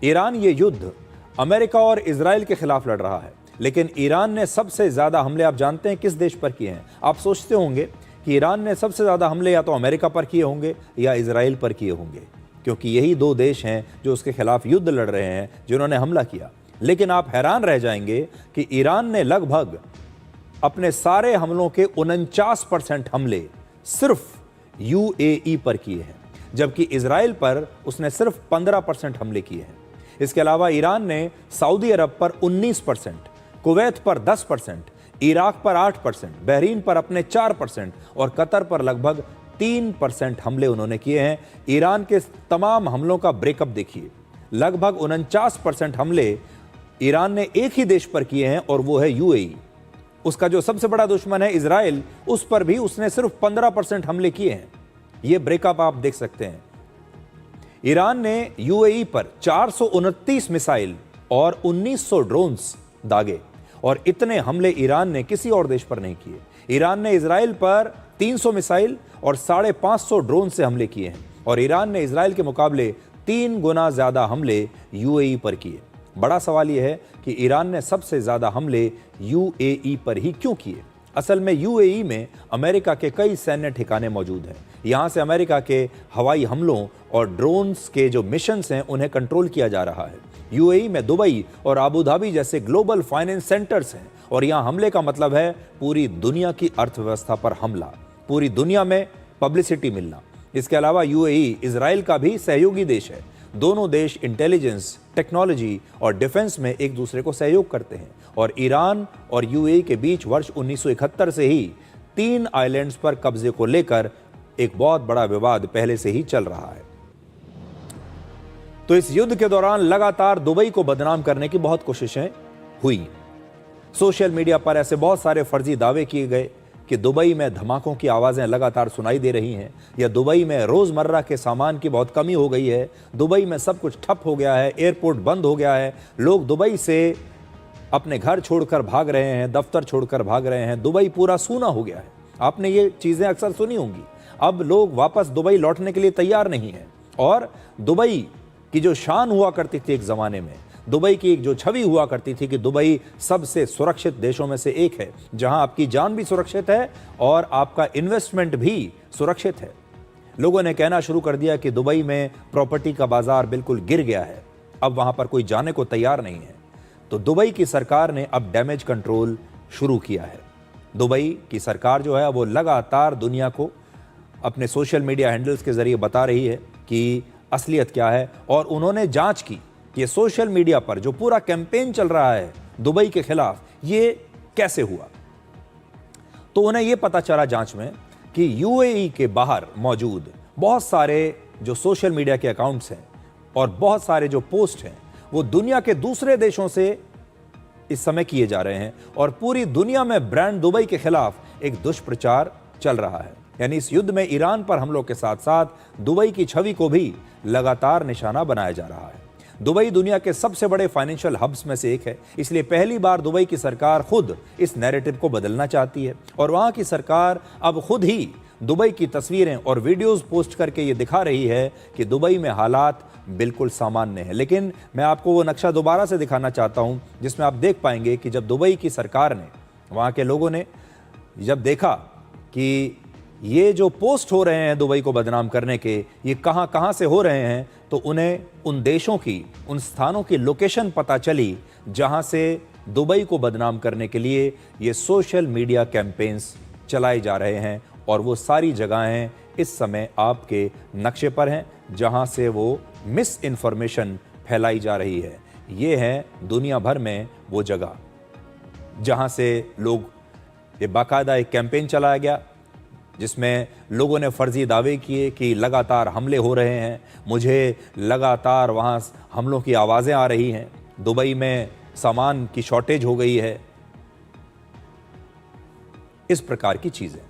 Iran ये युद्ध America और इजराइल के खिलाफ लड़ रहा है, लेकिन ईरान ने सबसे ज़्यादा हमले आप जानते हैं किस देश पर किए हैं? आप सोचते होंगे कि ईरान ने सबसे ज़्यादा हमले या तो अमेरिका पर किए होंगे या इजराइल पर किए होंगे, क्योंकि यही दो देश हैं जो उसके खिलाफ युद्ध लड़ रहे हैं, जिन्होंने हमला किया। लेकिन आप हैरान रह जाएंगे कि ईरान ने लगभग अपने सारे हमलों के 49% हमले सिर्फ यूएई पर किए हैं, जबकि इजराइल पर उसने सिर्फ 15% हमले किए हैं। इसके अलावा ईरान ने सऊदी अरब पर 19%, कुवैत पर 10%, इराक पर 8%, बहरीन पर अपने 4% और कतर पर लगभग 3% हमले उन्होंने किए हैं। ईरान के तमाम हमलों का ब्रेकअप देखिए, लगभग 49% हमले ईरान ने एक ही देश पर किए हैं और वो है यूएई। उसका जो सबसे बड़ा दुश्मन है इजराइल, उस पर भी उसने सिर्फ 15% हमले किए हैं। ये ब्रेकअप आप देख सकते हैं। ईरान ने यूएई पर 429 मिसाइल और 1900 ड्रोन्स दागे और इतने हमले ईरान ने किसी और देश पर नहीं किए। ईरान ने इजराइल पर 300 मिसाइल और 550 ड्रोन से हमले किए हैं और ईरान ने इजराइल के मुकाबले 3 गुना ज्यादा हमले यूएई पर किए। बड़ा सवाल यह है कि ईरान ने सबसे ज्यादा हमले यूएई पर ही क्यों किए? असल में यूएई में अमेरिका के कई सैन्य ठिकाने मौजूद हैं। यहाँ से अमेरिका के हवाई हमलों और ड्रोन्स के जो मिशंस हैं उन्हें कंट्रोल किया जा रहा है। यूएई में दुबई और अबू धाबी जैसे ग्लोबल फाइनेंस सेंटर्स हैं और यहाँ हमले का मतलब है पूरी दुनिया की अर्थव्यवस्था पर हमला, पूरी दुनिया में पब्लिसिटी मिलना। इसके अलावा यूएई इजराइल का भी सहयोगी देश है। दोनों देश इंटेलिजेंस, टेक्नोलॉजी और डिफेंस में एक दूसरे को सहयोग करते हैं और ईरान और यूएई के बीच वर्ष 1971 से ही 3 आइलैंड्स पर कब्जे को लेकर एक बहुत बड़ा विवाद पहले से ही चल रहा है। तो इस युद्ध के दौरान लगातार दुबई को बदनाम करने की बहुत कोशिशें हुई। सोशल मीडिया पर ऐसे बहुत सारे फर्जी दावे किए गए कि दुबई में धमाकों की आवाज़ें लगातार सुनाई दे रही हैं या दुबई में रोज़मर्रा के सामान की बहुत कमी हो गई है, दुबई में सब कुछ ठप हो गया है, एयरपोर्ट बंद हो गया है, लोग दुबई से अपने घर छोड़कर भाग रहे हैं, दफ्तर छोड़कर भाग रहे हैं, दुबई पूरा सूना हो गया है। आपने ये चीज़ें अक्सर सुनी होंगी। अब लोग वापस दुबई लौटने के लिए तैयार नहीं हैं और दुबई की जो शान हुआ करती थी एक ज़माने में, दुबई की एक जो छवि हुआ करती थी कि दुबई सबसे सुरक्षित देशों में से एक है, जहां आपकी जान भी सुरक्षित है और आपका इन्वेस्टमेंट भी सुरक्षित है, लोगों ने कहना शुरू कर दिया कि दुबई में प्रॉपर्टी का बाजार बिल्कुल गिर गया है, अब वहां पर कोई जाने को तैयार नहीं है। तो दुबई की सरकार ने अब डैमेज कंट्रोल शुरू किया है। दुबई की सरकार जो है वो लगातार दुनिया को अपने सोशल मीडिया हैंडल्स के जरिए बता रही है कि असलियत क्या है और उन्होंने जांच की कि सोशल मीडिया पर जो पूरा कैंपेन चल रहा है दुबई के खिलाफ, ये कैसे हुआ। तो उन्हें यह पता चला जांच में कि यूएई के बाहर मौजूद बहुत सारे जो सोशल मीडिया के अकाउंट्स हैं और बहुत सारे जो पोस्ट हैं वो दुनिया के दूसरे देशों से इस समय किए जा रहे हैं और पूरी दुनिया में ब्रांड दुबई के खिलाफ एक दुष्प्रचार चल रहा है। यानी इस युद्ध में ईरान पर हमलों के साथ साथ दुबई की छवि को भी लगातार निशाना बनाया जा रहा है। दुबई दुनिया के सबसे बड़े फाइनेंशियल हब्स में से एक है, इसलिए पहली बार दुबई की सरकार खुद इस नैरेटिव को बदलना चाहती है और वहां की सरकार अब खुद ही दुबई की तस्वीरें और वीडियोस पोस्ट करके ये दिखा रही है कि दुबई में हालात बिल्कुल सामान्य है। लेकिन मैं आपको वो नक्शा दोबारा से दिखाना चाहता हूं जिसमें आप देख पाएंगे कि जब दुबई की सरकार ने, वहां के लोगों ने जब देखा कि ये जो पोस्ट हो रहे हैं दुबई को बदनाम करने के, ये कहां कहां से हो रहे हैं, तो उन्हें उन देशों की, उन स्थानों की लोकेशन पता चली जहां से दुबई को बदनाम करने के लिए ये सोशल मीडिया कैंपेन्स चलाए जा रहे हैं और वो सारी जगहें इस समय आपके नक्शे पर हैं जहां से वो मिस इन्फॉर्मेशन फैलाई जा रही है। ये है दुनिया भर में वो जगह जहां से लोग, ये बाकायदा एक कैंपेन चलाया गया जिसमें लोगों ने फर्जी दावे किए कि लगातार हमले हो रहे हैं, मुझे लगातार वहाँ हमलों की आवाज़ें आ रही हैं, दुबई में सामान की शॉर्टेज हो गई है, इस प्रकार की चीज़ें।